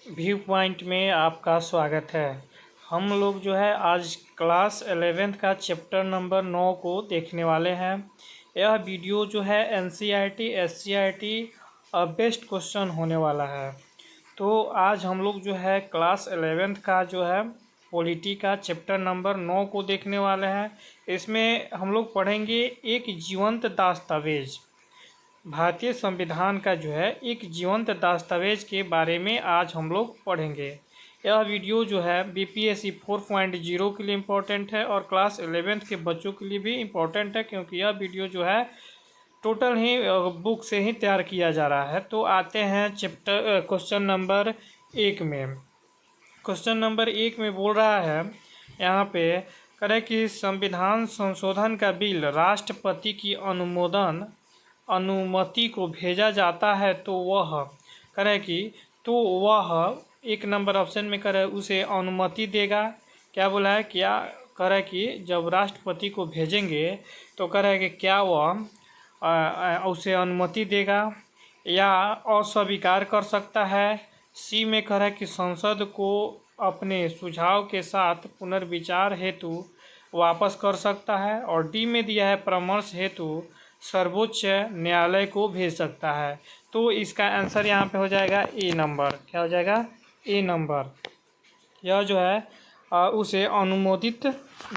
View point में आपका स्वागत है। हम लोग जो है आज क्लास 11th का चैप्टर नंबर 9 को देखने वाले हैं। यह वीडियो जो है NCERT SCERT बेस्ट क्वेश्चन होने वाला है। तो आज हम लोग जो है क्लास 11th का जो है पॉलिटी का चैप्टर नंबर 9 को देखने वाले हैं। इसमें हम लोग पढ़ेंगे एक जीवंत दस्तावेज, भारतीय संविधान का जो है एक जीवंत दस्तावेज के बारे में आज हम लोग पढ़ेंगे। यह वीडियो जो है BPSC 4.0 के लिए इम्पोर्टेंट है और क्लास 11th के बच्चों के लिए भी इम्पोर्टेंट है, क्योंकि यह वीडियो जो है टोटल ही बुक से ही तैयार किया जा रहा है। तो आते हैं चैप्टर क्वेश्चन नंबर 1 में। क्वेश्चन नंबर 1 में बोल रहा है यहाँ पे करें कि संविधान संशोधन का बिल राष्ट्रपति की अनुमति को भेजा जाता है तो वह करें कि वह एक नंबर ऑप्शन में करे उसे अनुमति देगा। क्या बोला है, क्या करे कि जब राष्ट्रपति को भेजेंगे तो करे कि क्या वह उसे अनुमति देगा या अस्वीकार कर सकता है। सी में करे कि संसद को अपने सुझाव के साथ पुनर्विचार हेतु वापस कर सकता है। और डी में दिया है परामर्श हेतु सर्वोच्च न्यायालय को भेज सकता है। तो इसका आंसर यहाँ पे हो जाएगा ए नंबर। क्या हो जाएगा, ए नंबर। यह जो है उसे अनुमोदित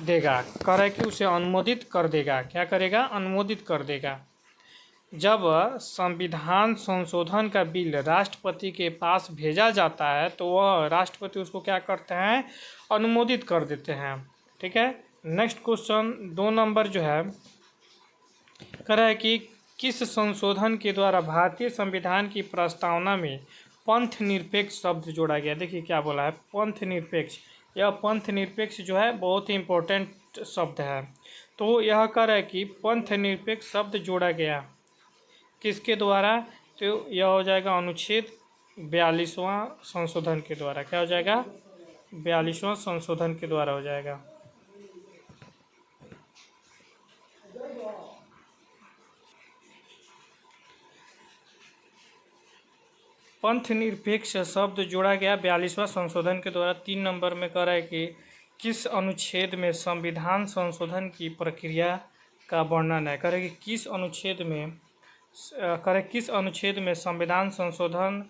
देगा, करे कि उसे अनुमोदित कर देगा। क्या करेगा, अनुमोदित कर देगा। जब संविधान संशोधन का बिल राष्ट्रपति के पास भेजा जाता है तो वह राष्ट्रपति उसको क्या करते हैं, अनुमोदित कर देते हैं। ठीक है। नेक्स्ट क्वेश्चन 2 नंबर जो है कह रहा है कि किस संशोधन के द्वारा भारतीय संविधान की प्रस्तावना में पंथ निरपेक्ष शब्द जोड़ा गया। देखिए क्या बोला है, पंथ निरपेक्ष। यह पंथ निरपेक्ष जो है बहुत ही इम्पोर्टेंट शब्द है। तो यह कह रहा है कि पंथ निरपेक्ष शब्द जोड़ा गया किसके द्वारा, तो यह हो जाएगा अनुच्छेद 42वां संशोधन के द्वारा। क्या हो जाएगा, 42वां संशोधन के द्वारा हो जाएगा। पंथ निरपेक्ष शब्द जोड़ा गया 42वां संशोधन के द्वारा। 3 नंबर में कह रहा है कि किस अनुच्छेद में संविधान संशोधन की प्रक्रिया का वर्णन है। कह रहे कि किस अनुच्छेद में किस अनुच्छेद में संविधान संशोधन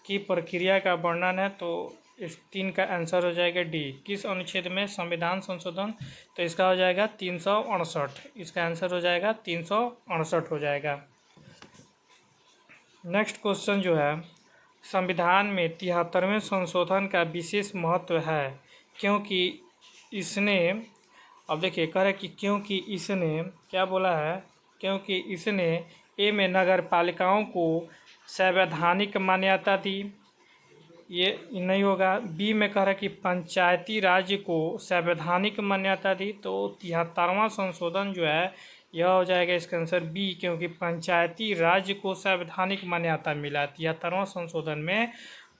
की प्रक्रिया का वर्णन है। तो इस 3 का आंसर हो जाएगा डी। किस अनुच्छेद में संविधान संशोधन, तो इसका हो जाएगा 368। इसका आंसर हो जाएगा 368 हो जाएगा। नेक्स्ट क्वेश्चन जो है, संविधान में 73वें संशोधन का विशेष महत्व है क्योंकि इसने, अब देखिए कह रहे कि क्योंकि इसने, क्या बोला है, क्योंकि इसने ए में नगर पालिकाओं को संवैधानिक मान्यता दी, ये नहीं होगा। बी में कह रहा है कि पंचायती राज्य को संवैधानिक मान्यता दी, तो 73वां संशोधन जो है यह हो जाएगा इसका आंसर बी, क्योंकि पंचायती राज्य को संवैधानिक मान्यता मिला। 73वां संशोधन में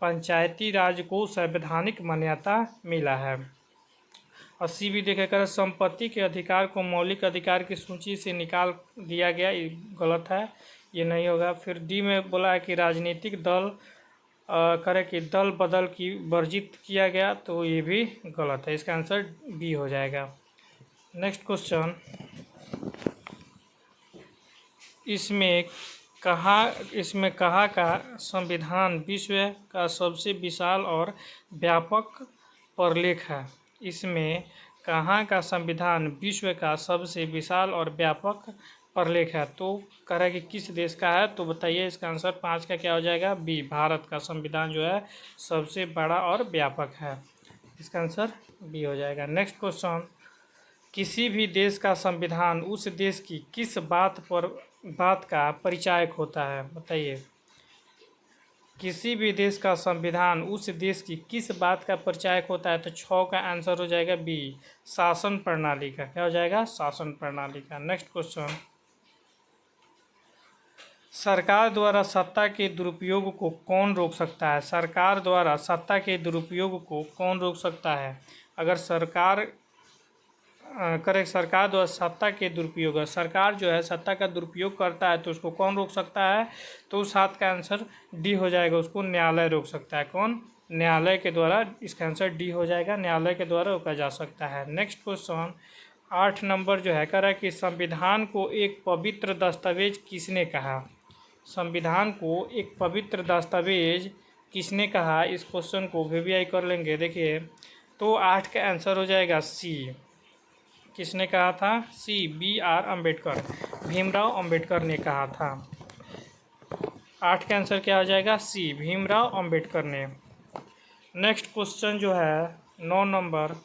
पंचायती राज्य को संवैधानिक मान्यता मिला है। और सी भी देखेकर संपत्ति के अधिकार को मौलिक अधिकार की सूची से निकाल दिया गया, ये गलत है, ये नहीं होगा। फिर डी में बोला है कि राजनीतिक दल करे कि दल बदल की वर्जित किया गया, तो ये भी गलत है। इसका आंसर बी हो जाएगा। नेक्स्ट क्वेश्चन, इसमें कहाँ का संविधान विश्व का सबसे विशाल और व्यापक प्रलेख है। इसमें कहाँ का संविधान विश्व का सबसे विशाल और व्यापक प्रलेख है। तो कह रहा है कि किस देश का है, तो बताइए। इसका आंसर 5 का क्या हो जाएगा, बी। भारत का संविधान जो है सबसे बड़ा और व्यापक है। इसका आंसर बी हो जाएगा। नेक्स्ट क्वेश्चन, किसी भी देश का संविधान उस देश की किस बात का परिचायक होता है, बताइए। किसी भी देश का संविधान उस देश की किस बात का परिचायक होता है, तो 6 का आंसर हो जाएगा बी, शासन प्रणाली का। क्या हो जाएगा, शासन प्रणाली का। नेक्स्ट क्वेश्चन, सरकार द्वारा सत्ता के दुरुपयोग को कौन रोक सकता है। सरकार द्वारा सत्ता के दुरुपयोग को कौन रोक सकता है। अगर सरकार द्वारा सत्ता के दुरुपयोग, सरकार जो है सत्ता का दुरुपयोग करता है तो उसको कौन रोक सकता है, तो उस हाथ का आंसर डी हो जाएगा, उसको न्यायालय रोक सकता है। कौन, न्यायालय के द्वारा, इसका आंसर डी हो जाएगा, न्यायालय के द्वारा रोका जा सकता है। नेक्स्ट क्वेश्चन 8 नंबर जो है कह रहा है कि संविधान को एक पवित्र दस्तावेज किसने कहा। संविधान को एक पवित्र दस्तावेज किसने कहा, इस क्वेश्चन को वीवीआई कर लेंगे। देखिए तो 8 का आंसर हो जाएगा सी। किसने कहा था, सी, BR अम्बेडकर, भीमराव अम्बेडकर ने कहा था। 8 का आंसर क्या हो जाएगा, सी, भीमराव अम्बेडकर ने। नेक्स्ट क्वेश्चन जो है 9 नंबर,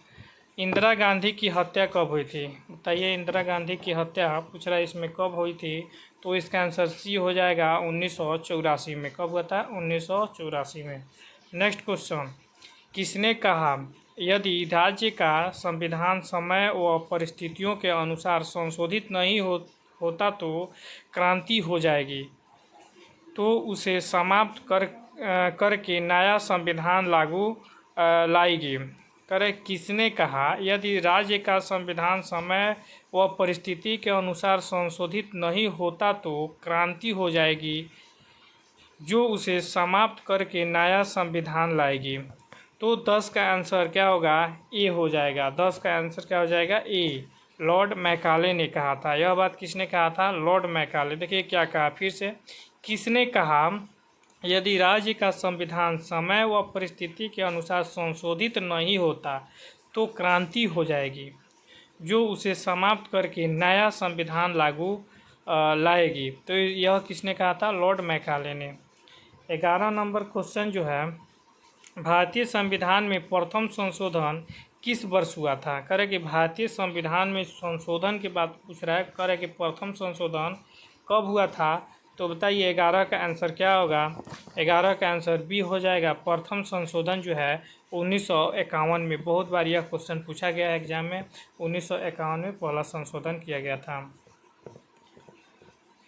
इंदिरा गांधी की हत्या कब हुई थी। बताइए इंदिरा गांधी की हत्या पूछ रहा है, इसमें कब हुई थी, तो इसका आंसर सी हो जाएगा 1984 में। कब हुआ था, 1984 में। नेक्स्ट क्वेश्चन, किसने कहा यदि राज्य का संविधान समय व परिस्थितियों के अनुसार संशोधित नहीं होता तो क्रांति हो जाएगी, तो उसे समाप्त करके नया संविधान लागू लाएगी। करे किसने कहा यदि राज्य का संविधान समय व परिस्थिति के अनुसार संशोधित नहीं होता तो क्रांति हो जाएगी, जो उसे समाप्त करके नया संविधान लाएगी। तो 10 का आंसर क्या होगा, ए हो जाएगा। 10 का आंसर क्या हो जाएगा, ए, लॉर्ड मैकाले ने कहा था। यह बात किसने कहा था, लॉर्ड मैकाले। देखिए क्या कहा फिर से, किसने कहा यदि राज्य का संविधान समय व परिस्थिति के अनुसार संशोधित नहीं होता तो क्रांति हो जाएगी, जो उसे समाप्त करके नया संविधान लागू लाएगी। तो यह किसने कहा था, लॉर्ड मैकाले ने। 11 नंबर क्वेश्चन जो है, भारतीय संविधान में प्रथम संशोधन किस वर्ष हुआ था। करे कि भारतीय संविधान में संशोधन की बात पूछ रहा है, करे कि प्रथम संशोधन कब हुआ था, तो बताइए 11 का आंसर क्या होगा। 11 का आंसर बी हो जाएगा। प्रथम संशोधन जो है 1951 में, बहुत बार यह क्वेश्चन पूछा गया है एग्जाम में, 1951 में पहला संशोधन किया गया था।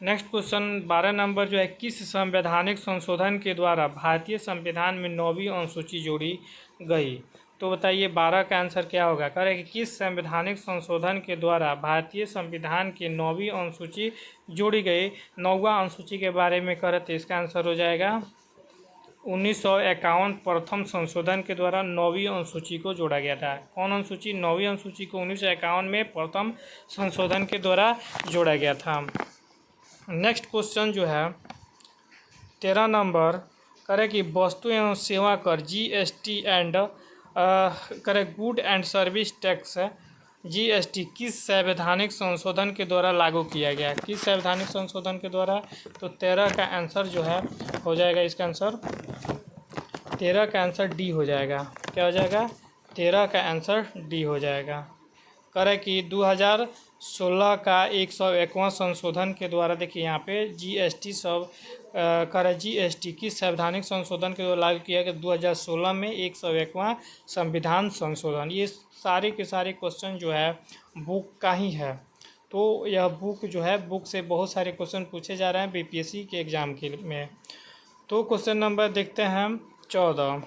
नेक्स्ट क्वेश्चन 12 नंबर जो है, किस संवैधानिक संशोधन के द्वारा भारतीय संविधान में 9वीं अनुसूची जोड़ी गई। तो बताइए 12 का आंसर क्या होगा। करें कि किस संवैधानिक संशोधन के द्वारा भारतीय संविधान की 9वीं अनुसूची जोड़ी गई। 9वां अनुसूची के बारे में करें तो इसका आंसर हो जाएगा 1951 प्रथम संशोधन के द्वारा 9वीं अनुसूची को जोड़ा गया था। कौन अनुसूची, 9वीं अनुसूची को 1951 में प्रथम संशोधन के द्वारा जोड़ा गया था। नेक्स्ट क्वेश्चन जो है 13 नंबर, करे कि वस्तु एवं सेवा कर GST एंड करे good and service tax GST किस संवैधानिक संशोधन के द्वारा लागू किया गया। किस संवैधानिक संशोधन के द्वारा, तो 13 का आंसर जो है हो जाएगा, इसका आंसर 13 का आंसर डी हो जाएगा। क्या हो जाएगा, 13 का आंसर डी हो जाएगा। करे कि 2016 का 101वां संशोधन के द्वारा, देखिए यहाँ पे GST सब करे GST किस संवैधानिक संशोधन के द्वारा लागू किया गया। 2016 में 101वां संविधान संशोधन। ये सारे के सारे क्वेश्चन जो है बुक का ही है, तो यह बुक जो है, बुक से बहुत सारे क्वेश्चन पूछे जा रहे हैं BPSC के एग्ज़ाम के में। तो क्वेश्चन नंबर देखते हैं हम 14।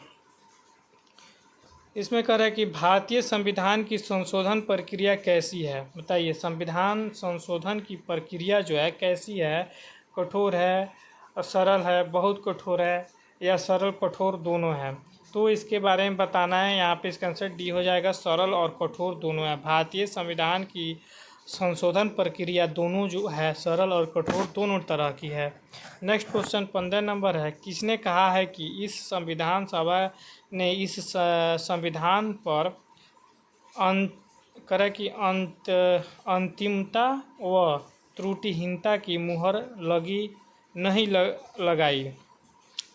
इसमें कह रहा है कि भारतीय संविधान की संशोधन प्रक्रिया कैसी है। बताइए संविधान संशोधन की प्रक्रिया जो है कैसी है, कठोर है, सरल है, बहुत कठोर है, या सरल कठोर दोनों है। तो इसके बारे में बताना है। यहाँ पे इसका आंसर डी हो जाएगा, सरल और कठोर दोनों है। भारतीय संविधान की संशोधन प्रक्रिया दोनों जो है सरल और कठोर दोनों तरह की है। नेक्स्ट क्वेश्चन 15 नंबर है, किसने कहा है कि इस संविधान सभा ने इस संविधान पर करे कि अंतिमता व त्रुटिहीनता की मुहर लगाई।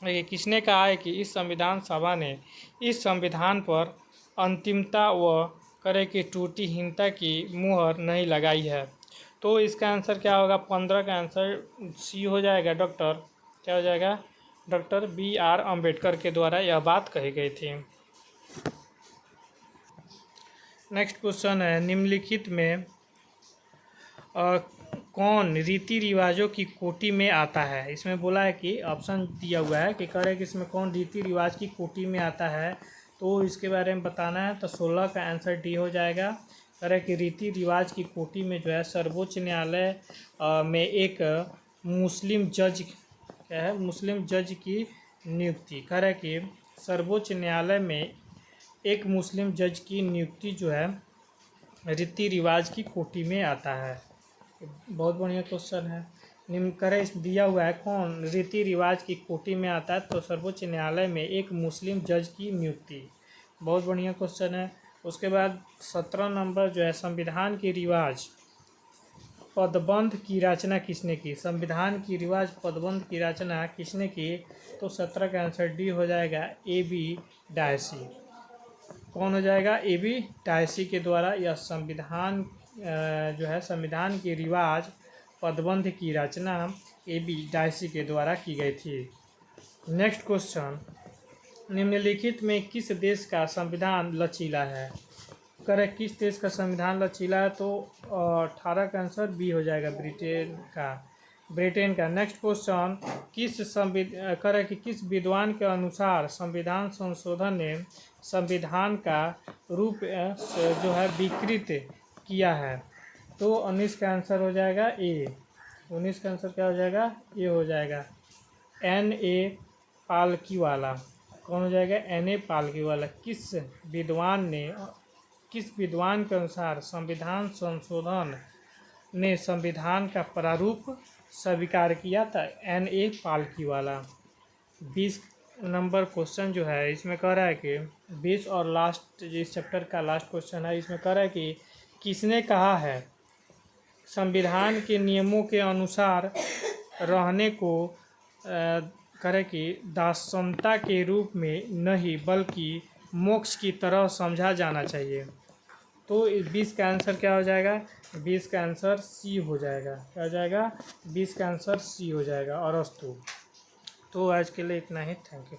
किसने कहा है कि इस संविधान सभा ने इस संविधान पर अंतिमता व करे कि त्रुटिहीनता की मुहर नहीं लगाई है। तो इसका आंसर क्या होगा, 15 का आंसर सी हो जाएगा, डॉक्टर क्या हो जाएगा, डॉक्टर BR अम्बेडकर के द्वारा यह बात कही गई थी। नेक्स्ट क्वेश्चन है, निम्नलिखित में कौन रीति रिवाजों की कोटि में आता है। इसमें बोला है कि ऑप्शन दिया हुआ है कि करे कि इसमें कौन रीति रिवाज की कोटि में आता है, तो इसके बारे में बताना है। तो 16 का आंसर डी हो जाएगा। करे कि रीति रिवाज की कोटि में जो है सर्वोच्च न्यायालय में एक मुस्लिम जज क्या है, मुस्लिम जज की नियुक्ति। करे कि सर्वोच्च न्यायालय में एक मुस्लिम जज की नियुक्ति जो है रीति रिवाज की कोटि में आता है। बहुत बढ़िया क्वेश्चन है। निम्न करे दिया हुआ है कौन रीति रिवाज की कोटि में आता है, तो सर्वोच्च न्यायालय में एक मुस्लिम जज की नियुक्ति। बहुत बढ़िया क्वेश्चन है। उसके बाद 17 नंबर जो है संविधान की रिवाज पदबंध की रचना किसने की। संविधान की रिवाज पदबंध की रचना किसने की, तो 17 का आंसर डी हो जाएगा, ए बी डायसी। कौन हो जाएगा, ए बी डायसी के द्वारा यह संविधान जो है संविधान की रिवाज पदबंध की रचना ए बी डायसी के द्वारा की गई थी। नेक्स्ट क्वेश्चन, निम्नलिखित में किस देश का संविधान लचीला है। करेक्ट, किस देश का संविधान लचीला है, तो 18 का आंसर बी हो जाएगा, ब्रिटेन का। नेक्स्ट क्वेश्चन, किस विद्वान के अनुसार संविधान संशोधन ने संविधान का रूप जो है विकृत किया है, तो 19 का आंसर हो जाएगा ए। 19 का आंसर क्या हो जाएगा, ए हो जाएगा, एन ए पालकीवाला। कौन हो जाएगा, एन ए पालकीवाला। किस विद्वान के अनुसार संविधान संशोधन ने संविधान का प्रारूप स्वीकार किया था, N A Palkhivala. 20 number question जो है इसमें कह रहा है कि 20 और लास्ट इस चैप्टर का लास्ट क्वेश्चन है, इसमें कह रहा है कि किसने कहा है संविधान के नियमों के अनुसार रहने को करे कि दासनता के रूप में नहीं बल्कि मोक्ष की तरह समझा जाना चाहिए। तो 20 का आंसर क्या हो जाएगा, 20 का आंसर सी हो जाएगा। क्या हो जाएगा, 20 का आंसर सी हो जाएगा, अरस्तु। तो आज के लिए इतना ही, थैंक यू।